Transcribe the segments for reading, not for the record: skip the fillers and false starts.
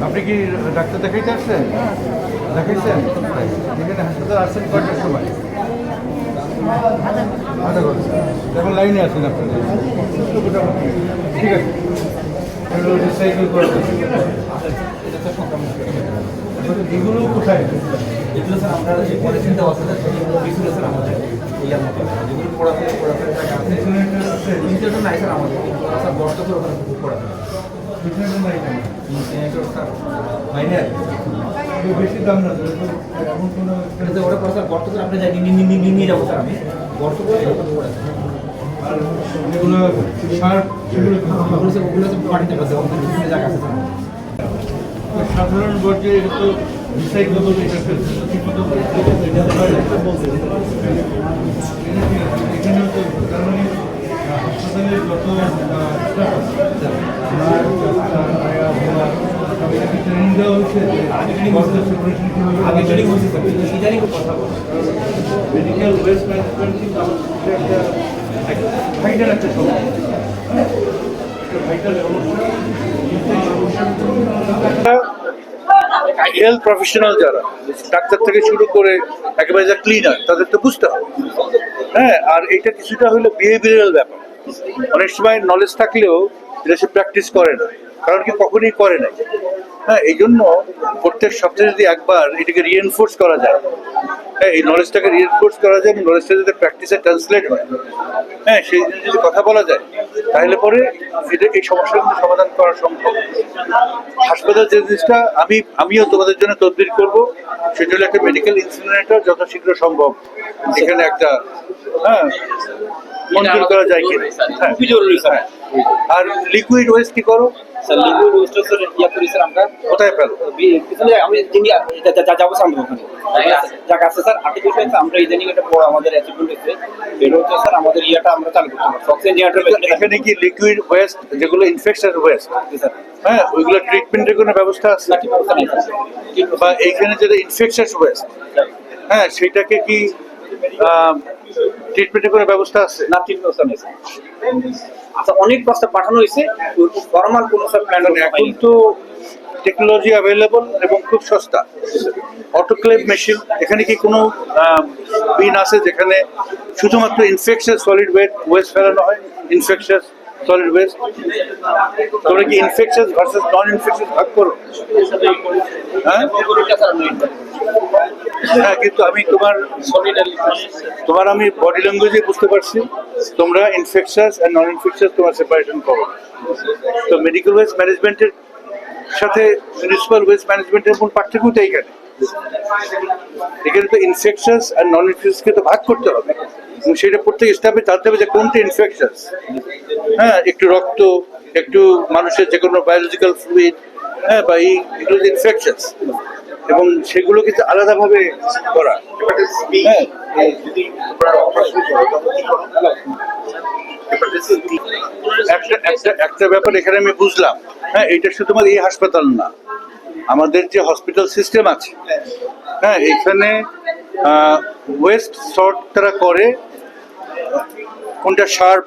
আপনি কি ডাক্তার দেখাইতে আসছেন? দেখাইছেন? এখানে হাসপাতাল আসছেন কয়টার সময়? আধা ঘন্টা। এখন লাইনে আছেন আপনারা? ঠিক আছে, রিসাইকেল করে এগুলো কোথায়? এগুলো স্যার আমরা যে পলিথিন দেওয়া আছে কিছু স্যার আমাদের ইয়ার মতো যেগুলো পড়াতে জায়গা আছে ইনস্টিটিউট নাই স্যার আমাদের স্যার বর্ত করে ওখানে পড়াতে মাইনে বেশি দাম না এমন কোনো ওটা পড়া স্যার বর্ত করে আপনি যাই নিয়ে যাবো স্যার আমি বর্ত করে পড়াতে আর যেগুলো সার সেগুলো ওগুলো পাঠিয়ে পারছে আমাদের বিভিন্ন জায়গা আছে স্যার সাধারণ বর্জ্যে এটা তো রিসাইকেলেবল, এটা ঠিক মতো এখানে তো তার মানে হাসপাতালের যত ট্রেনিং দেওয়া হচ্ছে আগে ট্রেনিং হচ্ছে স্যার সেটারই কথা বলবো মেডিকেল ওয়েস্ট ম্যানেজমেন্ট কিন্তু একটা ভাইটাল একটা সমস্যা, ভাইটাল হেলথ প্রফেশনাল যারা ডাক্তার থেকে শুরু করে একেবারে যা ক্লিনার তাদের তো বুঝতে হবে। হ্যাঁ, আর এটা কিছুটা হলো বিহেভিয়ারাল ব্যাপার। অনেক সময় নলেজ থাকলেও এটা সে প্র্যাকটিস করে না, কারণ কি কখনই করে না। হ্যাঁ, এই জন্য প্রত্যেক সপ্তাহে যদি একবার এটাকে রিএনফোর্স করা যায়, হ্যাঁ, এই নলেজটাকে রিএনফোর্স করা যায় এবং নলেজটা যদি প্র্যাকটিসে ট্রান্সলেট হয়, হ্যাঁ, সেই জন্য যদি কথা বলা যায় তাহলে পরে এটা এই সমস্যাগুলো সমাধান করা সম্ভব। হাসপাতাল যে জিনিসটা আমিও তোমাদের জন্য তদবির করব, সেটা হলো একটা মেডিকেল ইনসিনারেটর যত শীঘ্র সম্ভব এখানে একটা, হ্যাঁ, মঞ্জুর করা যায় কিনা। হ্যাঁ, খুবই জরুরি স্যার আর লিকুইড ওয়েস্ট কি করো? স্যার লিকুইড ওয়েস্ট স্যার ইয়া করি স্যার আমরা কোথায় ফেলো? পিছনে আমি যিনি যাবো স্যার আমরা ওখানে জায়গা আছে স্যার আপনি বিষয় আমরা ইদানিং এটা আমাদের অ্যাচিভমেন্ট হচ্ছে এটা হচ্ছে স্যার আমাদের ইয়াটা আমরা চালু করতে পারবো অক্সিজেন জেনারেটর এখানে কি লিকুইড ওয়েস্ট যেগুলো ইনফেকশন ওয়েস্ট, স্যার হ্যাঁ, ওইগুলো ট্রিটমেন্টের কোনো ব্যবস্থা আছে? না ঠিক আছে বা এইখানে যেটা ইনফেকশন ওয়েস্ট, হ্যাঁ, সেটাকে কি ট্রিটমেন্টের কোনো ব্যবস্থা আছে? না ঠিক ব্যবস্থা নেই স্যার আচ্ছা অনেক প্রস্তাব পাঠানো হয়েছে ফর্মাল কোনো স্যার প্ল্যান এখন তো টেকনোলজি অ্যাভেলেবল এবং খুব সস্তা। অটোক্লেভ মেশিন, এখানে কি কোনো বিন আছে যেখানে শুধুমাত্র ইনফেকশন সলিড ওয়েস্ট ফেলানো হয়? ইনফেকশন সলিড ওয়েস্ট, তোমরা কি ইনফেকশন ভার্সেস নন ইনফেকশন ভাগ করো? হ্যাঁ, হ্যাঁ, কিন্তু আমি তোমার আমি বডি ল্যাঙ্গুয়েজে বুঝতে পারছি তোমরা ইনফেকশাস আর নন ইনফেকশাস তোমার সেপারেশন করো। তো মেডিকেল ওয়েস্ট ম্যানেজমেন্টের সাথে মিউনিসিপাল ওয়েস্ট ম্যানেজমেন্টের মূল পার্থক্য তো এইখানে। এখানে তো ইনফেকশাস আর নন ইনফেকশাসকে তো ভাগ করতে হবে এবং সেটা প্রত্যেক স্টাফে জানতে হবে যে কোনটা ইনফেকশাস। হ্যাঁ, একটু রক্ত, একটু মানুষের যে কোনো বায়োলজিক্যাল ফ্লুইড, হ্যাঁ, বা এগুলো ইনফেকশাস এবং সেগুলো কিন্তু আলাদাভাবে করা। হ্যাঁ, একটা ব্যাপার এখানে আমি বুঝলাম, হ্যাঁ, এটা শুধুমাত্র এই হাসপাতাল না, আমাদের যে হসপিটাল সিস্টেম আছে, হ্যাঁ, এখানে ওয়েস্ট সর্ট তারা করে কোনটা শার্প,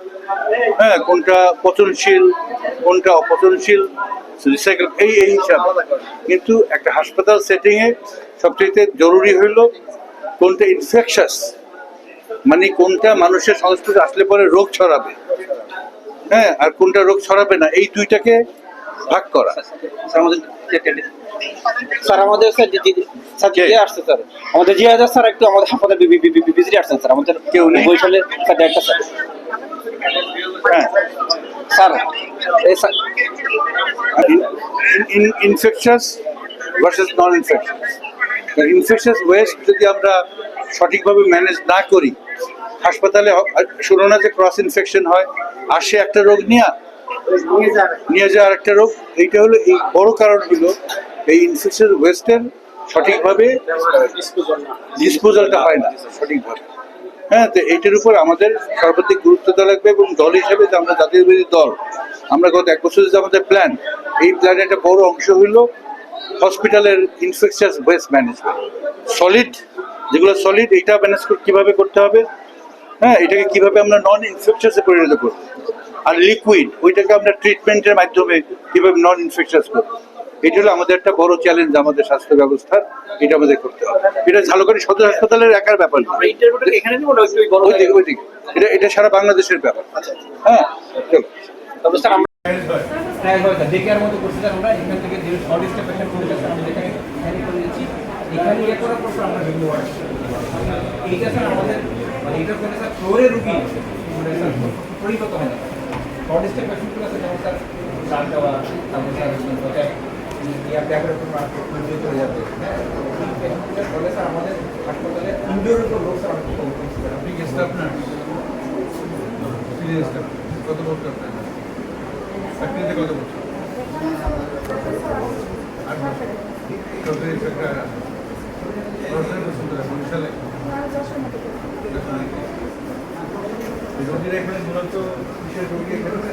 হ্যাঁ, কোনটা পচনশীল, কোনটা অপচনশীল, রিসাইকেল, এই হিসাব। কিন্তু একটা হাসপাতাল সেটিং এ সবচেয়ে জরুরি হইল কোনটা ইনফেকশাস, মানে কোনটা মানুষের সংস্পর্শে আসলে পরে রোগ ছড়াবে, হ্যাঁ, আর কোনটা রোগ ছড়াবে না, এই দুইটাকে ভাগ করা। স্যার আমাদের স্যার জিয়া আসছে স্যার আমাদের জিয়া স্যার একটু আমাদের হাসপাতালে ভিজিট আসছেন স্যার আমাদের কেউ নেই বৈশালে স্যার একটা স্যার হ্যাঁ স্যার এই স্যার ইনফেকশাস ভার্সেস নন ইনফেকশাস। ইনফেকশাস ওয়েস্ট যদি আমরা সঠিকভাবে ম্যানেজ না করি, হাসপাতালে শুনো না যে ক্রস ইনফেকশন হয়, আসে একটা রোগ নিয়ে যায় আরেকটা রোগ। এইটা হলো এই বড় কারণ হলো এই ইনফেকশন ওয়েস্টের সঠিকভাবে ডিসপোজালটা হয় না সঠিকভাবে। হ্যাঁ, তো এইটার উপর আমাদের সর্বাধিক গুরুত্ব দেওয়া লাগবে এবং দল হিসেবে যে আমরা জাতীয়বাদী দল, আমরা গত 1 বছরের যে আমাদের প্ল্যান, এই প্ল্যানের একটা বড় অংশ হইল হসপিটালের ইনফেকশাস ওয়েস্ট ম্যানেজমেন্ট। সলিড যেগুলো সলিড, এইটা ম্যানেজ কিভাবে করতে হবে, হ্যাঁ, এটাকে কিভাবে আমরা নন ইনফেকশাসে পরিণত করবো, আর লিকুইড ওইটাকে আমরা ট্রিটমেন্টের মাধ্যমে কিভাবে নন ইনফেকশাস করবো। এটা হলো আমাদের একটা বড় চ্যালেঞ্জ আমাদের স্বাস্থ্য ব্যবস্থার, এটা আমাদের করতে হবে। এটা ঝালকাঠি সদর হাসপাতালের একার ব্যাপার না। এখানে দিব না ওই বড় ওইদিকে এটা সারা বাংলাদেশের ব্যাপার। হ্যাঁ, চলো। তবে স্যার আমরা হ্যাঁ হয় স্যার, ডেকে আর মতো করছি স্যার আমরা এখান থেকে যে শর্ট স্টে পেশেন্ট করে স্যার আমরা এখানে করে দিচ্ছি। এখানে ইয়ে করার পর স্যার আমরা বিভিন্ন ওয়ার্ড এইটা স্যার আমাদের মানে এটা করে স্যার ফ্লোরে রুগী মানে স্যার পরিণত হয় না। শর্ট স্টে পেশেন্টগুলো আছে যেমন স্যার চাল দেওয়া, তারপর স্যার ইয়ার ট্যাবলেট চলে যাবে। হ্যাঁ, এই পেশেন্টগুলো বলে স্যার আমাদের হাসপাতালে ইনডোরের উপর লোক স্যার অনেক কম করছি স্যার। আপনি কি স্টাফ না? সিরিয়াস স্টাফ কত বছর আপনার? চাকরিতে কত বছর? 8 বছর। সরকারি চাকরি 8 বছর ধরে বরিশালে। এই রোগীরা এখানে মূলত কিসের রোগী এখানে?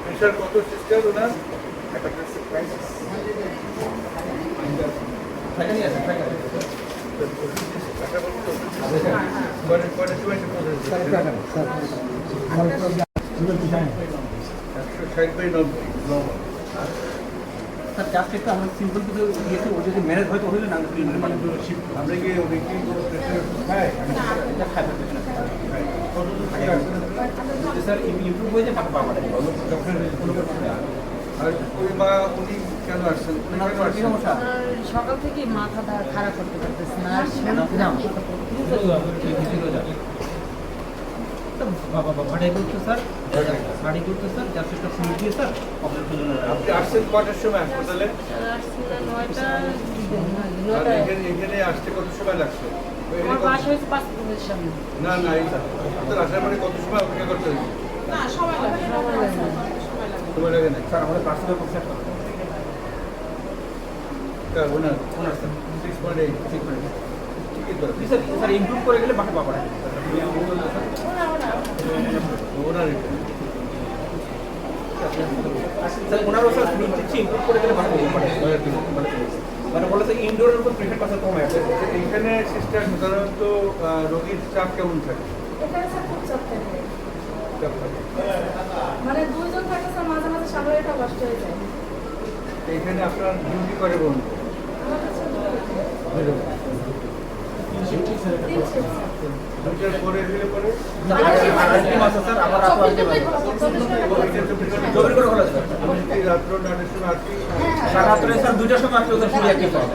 প্রেশার কত সিস্টার ওনার? সেখানেই আছে সেখানে কয়টার সময় এসে পৌঁছেছে? 160/90 স্যার জাস্ট একটু আমরা সিম্পল কিছু দিয়েছি, ও যদি ম্যানেজ হয়তো হইলে না মানে শিফট আমরা কি উনি কি প্রেশার খায়? এটা খাই ফেলতে স্যার ইমপ্রুভ হয়ে যায় বাবা আর ওই মা উনি কেন আসছেন? উনি কেন আসছেন? সমস্যা সকাল থেকে মাথাটা খারাপ করতে পারতেছে না আর ভাড়াই করতে স্যার ভাড়াই করতে স্যার জাস্ট একটা ফোন দিয়ে স্যার আপনি আসছেন কটার সময় হাসপাতালে? আর এখানে আসতে কত সময় লাগছে? আমার বাসা হয়েছে 5 মিনিটের সামনে। না না এই আপনার আসার পরে কত সময় অপেক্ষা করতে হবে? সময় লাগে না। সময় লাগে না? স্যার আমাদের পার্সোনাল কনসেপ্ট ওনার ওনার স্যার 6.8 ঠিকই তো স্যার স্যার ইমপ্রুভ করে গেলে বাকি বাবা ওনার এটা স্যার ওনারও স্যার ইমপ্রুভ করে গেলে বাকি মানে বলে স্যার ইনডোরের উপর প্রেশার পাশে কম আছে। এইখানে সিস্টার সাধারণত রোগীর চাপ কেমন থাকে? এখানে স্যার খুব চাপ থাকে। চাপ থাকে। মানে দুইজন থাকে স্যার, মাঝে মাঝে সামনে এটা কষ্ট হয়ে যায়। এইখানে আপনার ডিউটি করে বলুন আমার কাছে তিন শিফট স্যার। দুইটার পরে দিলে পরে স্যার আবার রাত বাড়তে পারে জরুরি করে বলা স্যার রাত্র 9টার সময় আসি রাত্রে স্যার 2টার সময় আসলে ওদের ফুল অ্যাক্টিভ হয়